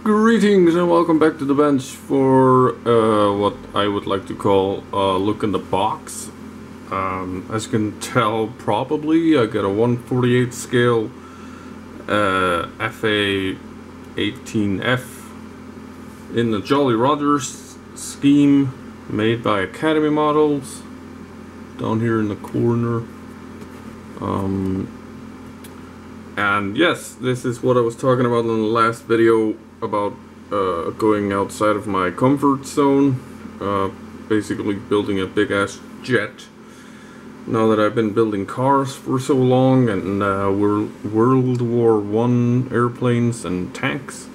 Greetings and welcome back to the bench for what I would like to call look in the box. As you can tell, probably I got a 1/48 scale A-18F in the Jolly Rogers scheme, made by Academy Models down here in the corner. And yes, this is what I was talking about in the last video about going outside of my comfort zone, basically building a big ass jet. Now that I've been building cars for so long and World War I airplanes and tanks,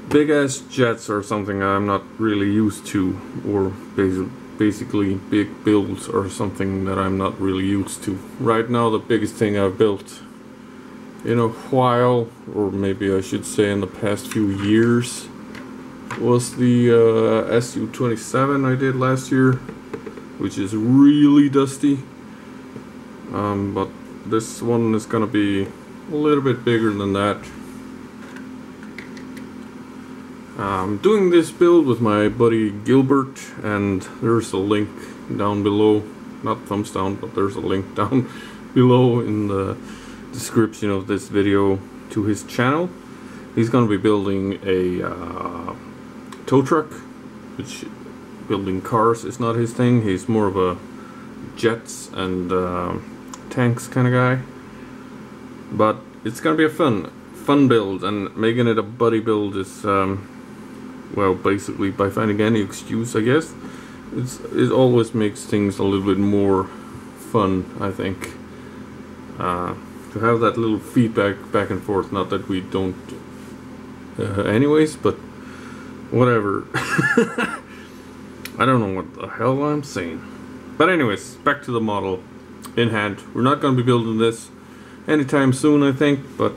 big ass jets are something I'm not really used to, or basically big builds are something that I'm not really used to. Right now the biggest thing I've built in a while, or maybe I should say in the past few years, was the Su-27 I did last year, which is really dusty. But this one is gonna be a little bit bigger than that. I'm doing this build with my buddy Gilbert, and there's a link down below, not thumbs down, but there's a link down below in the description of this video to his channel. He's going to be building a tow truck, which building cars is not his thing. He's more of a jets and tanks kind of guy. But it's going to be a fun build, and making it a buddy build is well, basically by finding any excuse, I guess. It always makes things a little bit more fun, I think. To have that little feedback back and forth, not that we don't anyways, but whatever. I don't know what the hell I'm saying. But anyways, back to the model in hand. We're not going to be building this anytime soon, I think, but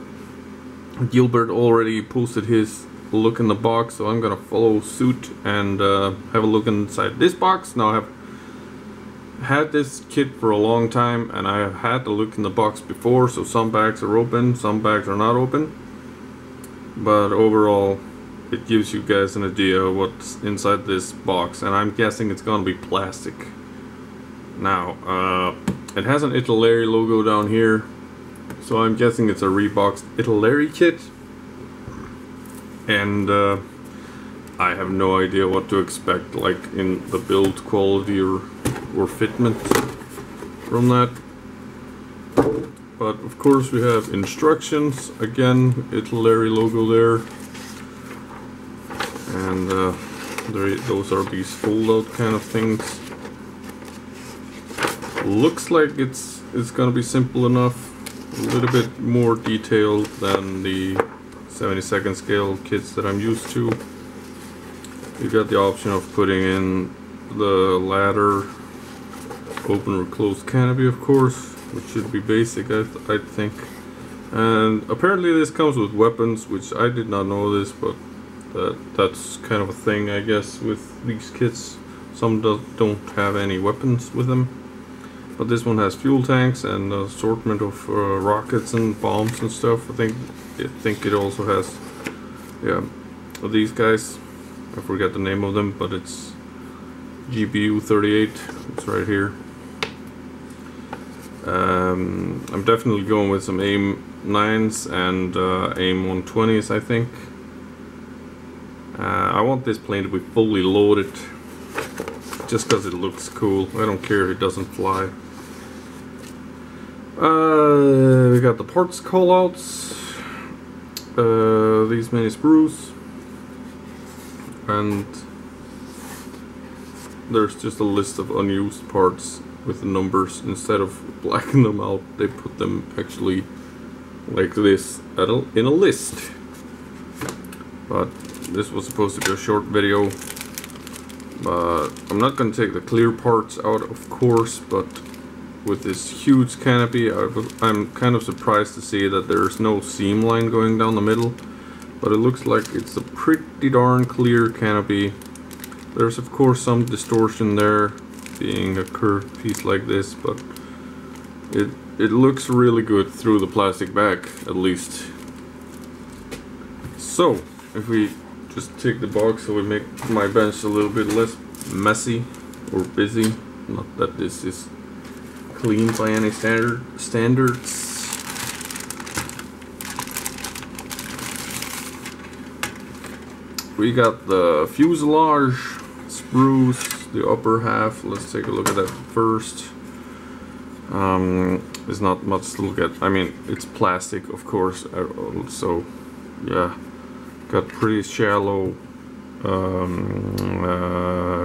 Gilbert already posted his look in the box, so I'm gonna follow suit and have a look inside this box. Now I've had this kit for a long time, and I have had to look in the box before, so some bags are open, some bags are not open, but overall it gives you guys an idea of what's inside this box, and I'm guessing it's gonna be plastic. Now it has an Italeri logo down here, so I'm guessing it's a Reebok Italeri kit, and I have no idea what to expect, like in the build quality or fitment from that. But of course we have instructions, again, Italeri logo there, and those are these fold out kind of things. Looks like it's gonna be simple enough, a little bit more detailed than the 72nd scale kits that I'm used to. You got the option of putting in the ladder, open or closed canopy, of course, which should be basic, I think. And apparently this comes with weapons, which I did not know this, but that's kind of a thing, I guess, with these kits. Some don't have any weapons with them, but this one has fuel tanks and an assortment of rockets and bombs and stuff. I think it also has, yeah, these guys. I forget the name of them, but it's GBU 38. It's right here. I'm definitely going with some AIM 9s and AIM 120s, I think. I want this plane to be fully loaded, just because it looks cool. I don't care if it doesn't fly. We got the parts callouts, these many sprues, and there's just a list of unused parts with the numbers. Instead of blacking them out, they put them actually like this in a list. But this was supposed to be a short video, but I'm not going to take the clear parts out, of course, but with this huge canopy, I'm kind of surprised to see that there's no seam line going down the middle, but it looks like it's a pretty darn clear canopy. There's of course some distortion there, being a curved piece like this, but it looks really good through the plastic bag, at least. So, if we just take the box, so we make my bench a little bit less messy or busy. Not that this is clean by any standards. We got the Fuselage Spruce, the upper half. Let's take a look at that first. There's not much to look at. I mean, it's plastic, of course, so yeah, got pretty shallow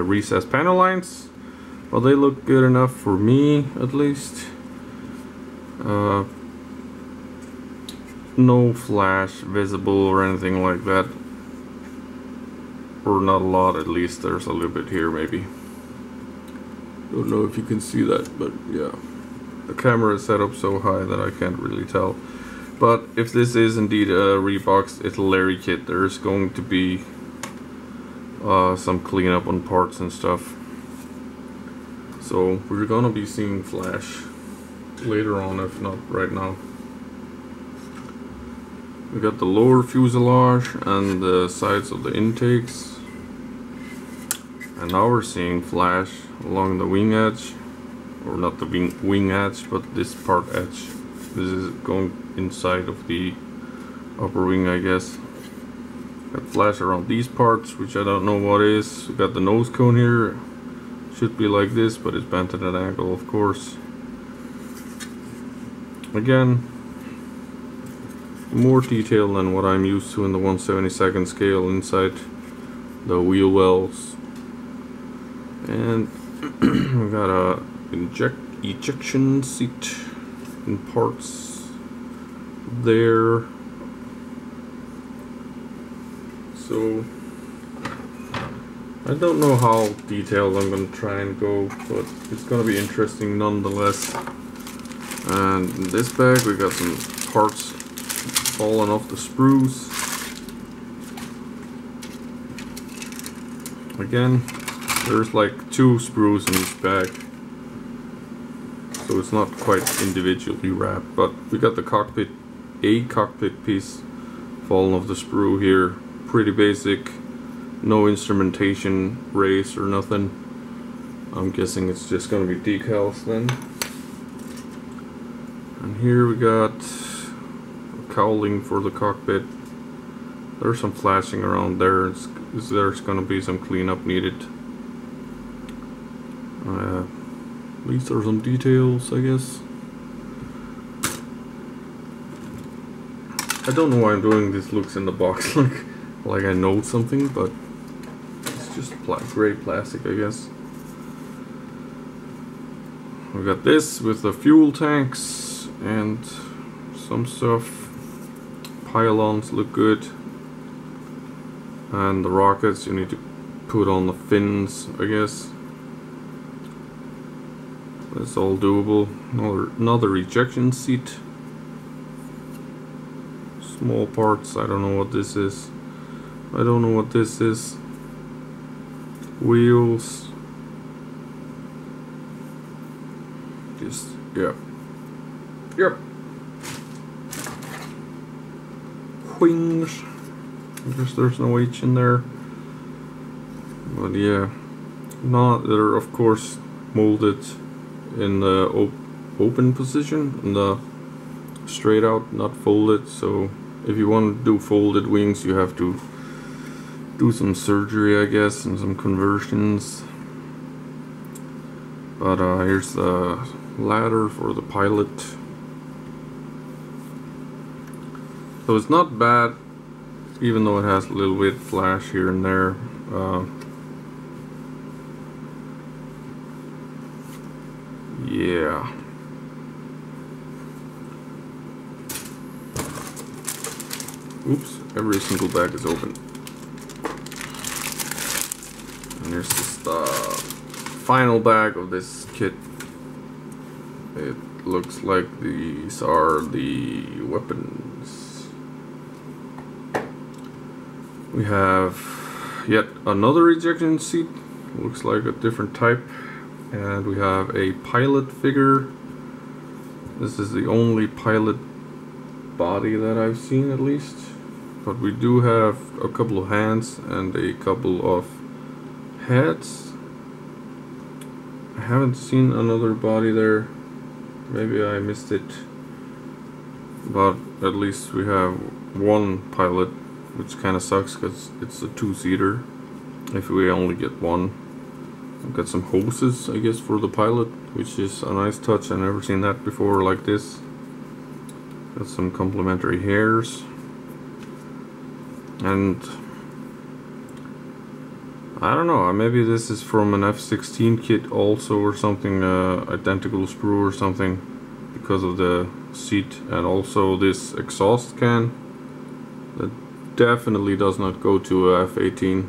recessed panel lines. Well, they look good enough for me, at least. No flash visible or anything like that. Or not a lot, at least. There's a little bit here, maybe. Don't know if you can see that, but yeah. The camera is set up so high that I can't really tell. But if this is indeed a reboxed Italy kit, there's going to be some cleanup on parts and stuff. So we're gonna be seeing flash later on, if not right now. We got the lower fuselage and the sides of the intakes. And now we're seeing flash along the wing edge. Or not the wing edge, but this part edge. This is going inside of the upper wing, I guess. Got flash around these parts, which I don't know what is. We got the nose cone here. Should be like this, but it's bent at an angle, of course. Again, more detail than what I'm used to in the 1/72nd scale inside the wheel wells. And we got a ejection seat in parts there. So I don't know how detailed I'm going to try and go, but it's going to be interesting nonetheless. And in this bag we got some parts falling off the spruce. Again, there's like 2 sprues in this bag, so it's not quite individually wrapped. But we got the cockpit piece falling off the sprue here. Pretty basic. No instrumentation race or nothing. I'm guessing it's just gonna be decals then. And here we got a cowling for the cockpit. There's some flashing around there. There's gonna be some cleanup needed. These are some details, I guess. I don't know why I'm doing this. Looks in the box like I know something, but it's just gray plastic, I guess. We got this with the fuel tanks and some stuff. Pylons look good, and the rockets you need to put on the fins, I guess. That's all doable. Another ejection seat. Small parts. I don't know what this is. Wheels. Just yep. Wings. I guess there's no H in there. But yeah, they're of course molded in the open position, in the straight out, not folded. So if you want to do folded wings, you have to do some surgery, I guess, and some conversions. But here's the ladder for the pilot. So it's not bad, even though it has a little bit flash here and there. Yeah. Oops, every single bag is open. And here's just the final bag of this kit. It looks like these are the weapons. We have yet another ejection seat. Looks like a different type. And we have a pilot figure. This is the only pilot body that I've seen, at least. but we do have a couple of hands and a couple of heads. I haven't seen another body there. Maybe I missed it. But at least we have one pilot, which kind of sucks because it's a two-seater. If we only get one. I've got some hoses, I guess, for the pilot, which is a nice touch. I've never seen that before like this. Got some complimentary hairs. And I don't know, maybe this is from an F-16 kit also, or something, identical sprue or something, because of the seat, and also this exhaust can that definitely does not go to a F-18,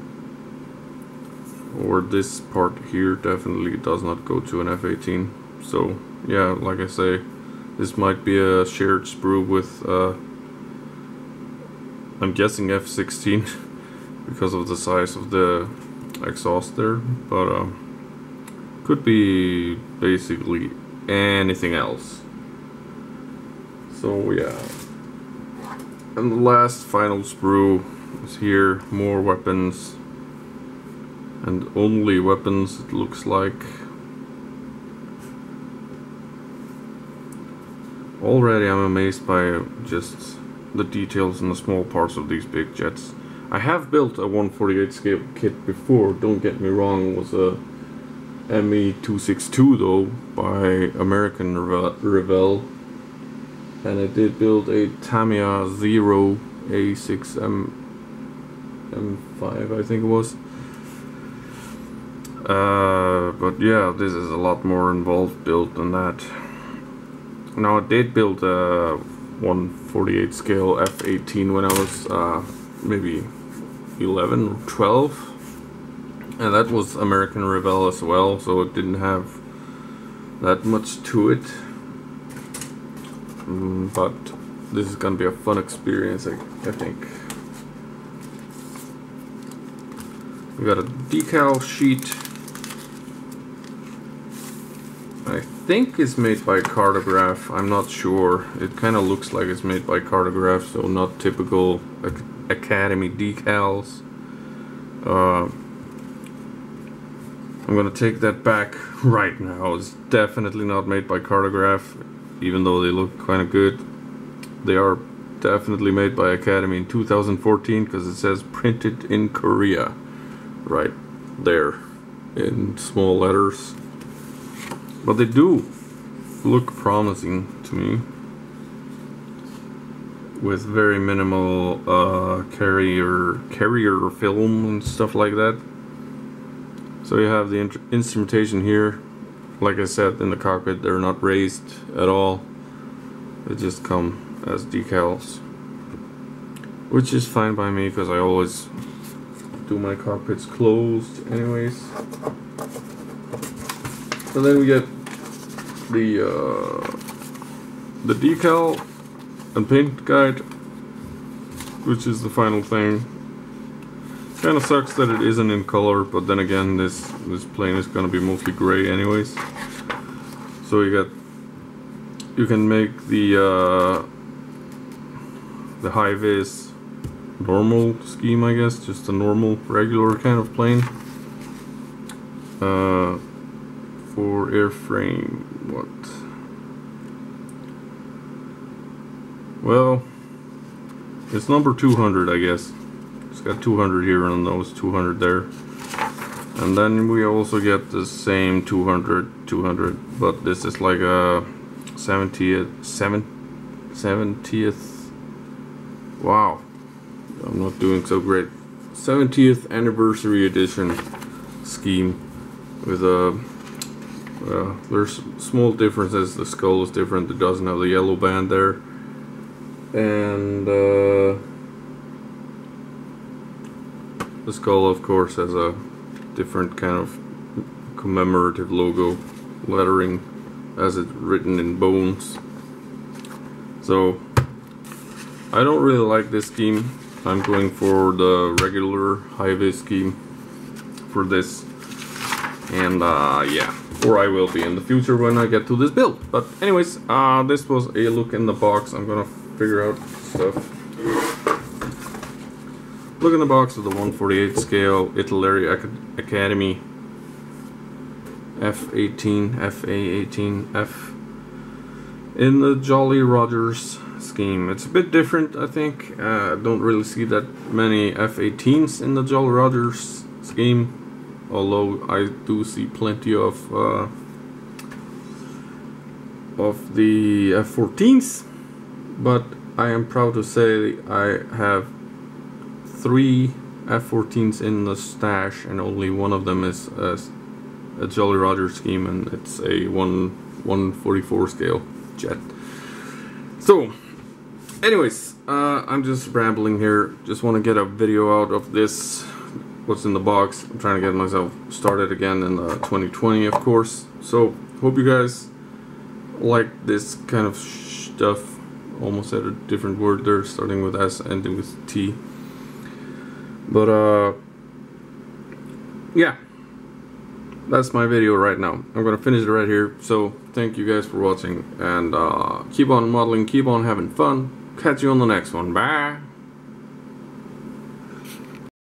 or this part here definitely does not go to an F-18. So yeah, like I say, this might be a shared sprue with I'm guessing F-16 because of the size of the exhaust there, but could be basically anything else. So yeah, and the last final sprue is here. More weapons, and only weapons, it looks like. Already I'm amazed by just the details and the small parts of these big jets. I have built a 1/48 scale kit before, don't get me wrong. It was a ME-262 though, by American Revell, and I did build a Tamiya 0 A6M5, I think it was. But yeah, this is a lot more involved build than that. Now I did build a 1/48 scale F-18 when I was maybe 11 or 12, and that was American Revell as well, so it didn't have that much to it. But this is gonna be a fun experience, I think. We got a decal sheet. I think it's made by Cartograph. I'm not sure. It kind of looks like it's made by Cartograph, so not typical Academy decals. I'm gonna take that back right now. It's definitely not made by Cartograph, even though they look kind of good. They are definitely made by Academy in 2014, because it says printed in Korea right there in small letters. But they do look promising to me, with very minimal carrier film and stuff like that. So you have the instrumentation here. Like I said, in the cockpit they're not raised at all. They just come as decals, which is fine by me because I always do my cockpits closed anyways. And then we get the decal and paint guide, which is the final thing. Kind of sucks that it isn't in color, but then again, this plane is gonna be mostly gray anyways. So you can make the high-vis normal scheme, I guess, just a normal regular kind of plane. For airframe, what? Well, it's number 200, I guess. It's got 200 here and those 200 there. And then we also get the same 200, but this is like a 70th. Wow, I'm not doing so great. 70th anniversary edition scheme with a. There's small differences. The skull is different. It doesn't have the yellow band there, and the skull, of course, has a different kind of commemorative logo lettering, as it's written in bones. So I don't really like this scheme. I'm going for the regular high-vis scheme for this, and yeah. Or I will be in the future when I get to this build. But anyways, this was a look in the box. I'm gonna figure out stuff. look in the box of the 1/48 scale Italy Academy F-18F, A-18F in the Jolly Rogers scheme. It's a bit different, I think. I don't really see that many F-18s in the Jolly Rogers scheme, although I do see plenty of the F-14s. But I am proud to say I have 3 F-14s in the stash, and only one of them is a Jolly Roger scheme, and it's a 1/44 scale jet. So, anyways, I'm just rambling here. Just want to get a video out of this, what's in the box. I'm trying to get myself started again in 2020, of course. So, hope you guys like this kind of stuff. Almost said a different word there, starting with S, ending with T. But yeah, that's my video right now. I'm gonna finish it right here. So thank you guys for watching, and keep on modeling, keep on having fun. Catch you on the next one. Bye.